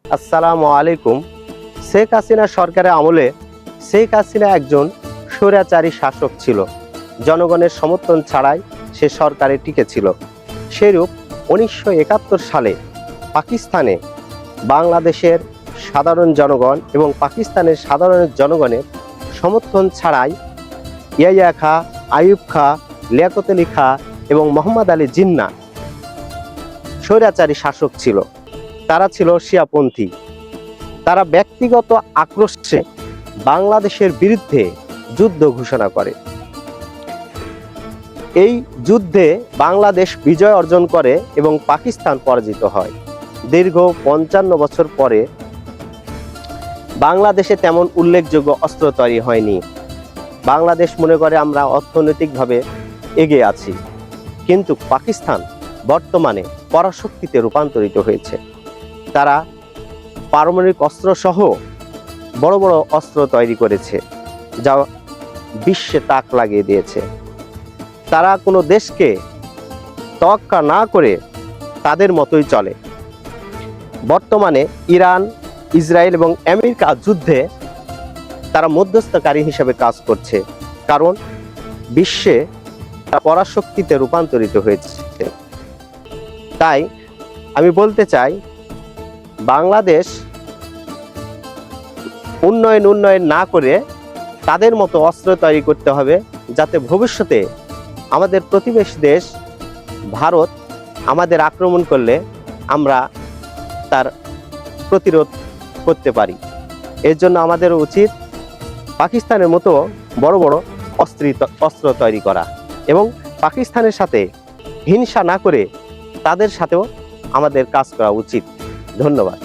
আসসালামু আলাইকুম। শেখ হাসিনা সরকারের আমলে শেখ হাসিনা একজন স্বৈরাচারী শাসক ছিল। জনগণের সমর্থন ছাড়াই সে সরকারে টিকেছিল। সেরূপ 1971 সালে পাকিস্তানে বাংলাদেশের সাধারণ জনগণ এবং পাকিস্তানের সাধারণ জনগণের সমর্থন ছাড়াই ইয়াহিয়া খাঁ, আইয়ুব খাঁ, লিয়াকত আলী খাঁ এবং মোহাম্মদ আলী জিন্নাহ স্বৈরাচারী শাসক ছিল। তারা ছিল শিয়াপন্থী। তারা ব্যক্তিগত আক্রোশে বাংলাদেশের বিরুদ্ধে যুদ্ধ ঘোষণা করে। এই যুদ্ধে বাংলাদেশ বিজয় অর্জন করে এবং পাকিস্তান পরাজিত হয়। দীর্ঘ 55 বছর পরে বাংলাদেশে তেমন উল্লেখযোগ্য অস্ত্র তৈরি হয়নি। বাংলাদেশ মনে করে আমরা অর্থনৈতিকভাবে এগিয়ে আছি, কিন্তু পাকিস্তান বর্তমানে পরাশক্তিতে রূপান্তরিত হয়েছে। তারা পারমাণবিক অস্ত্র সহ বড় বড় অস্ত্র তৈরি করেছে, যা বিশ্বে তাক লাগিয়ে দিয়েছে। তারা কোনো দেশকে তোয়াক্কা না করে তাদের মতোই চলে। বর্তমানে ইরান, ইসরায়েল এবং আমেরিকা যুদ্ধে তারা মধ্যস্থকারী হিসেবে কাজ করছে, কারণ বিশ্বে পরাশক্তিতে রূপান্তরিত হয়েছে। তাই আমি বলতে চাই, বাংলাদেশ উন্নয়ন না করে তাদের মতো অস্ত্র তৈরি করতে হবে, যাতে ভবিষ্যতে আমাদের প্রতিবেশী দেশ ভারত আমাদের আক্রমণ করলে আমরা তার প্রতিরোধ করতে পারি। এর জন্য আমাদের উচিত পাকিস্তানের মতো বড় বড় অস্ত্র তৈরি করা এবং পাকিস্তানের সাথে হিংসা না করে তাদের সাথেও আমাদের কাজ করা উচিত। ধন্যবাদ।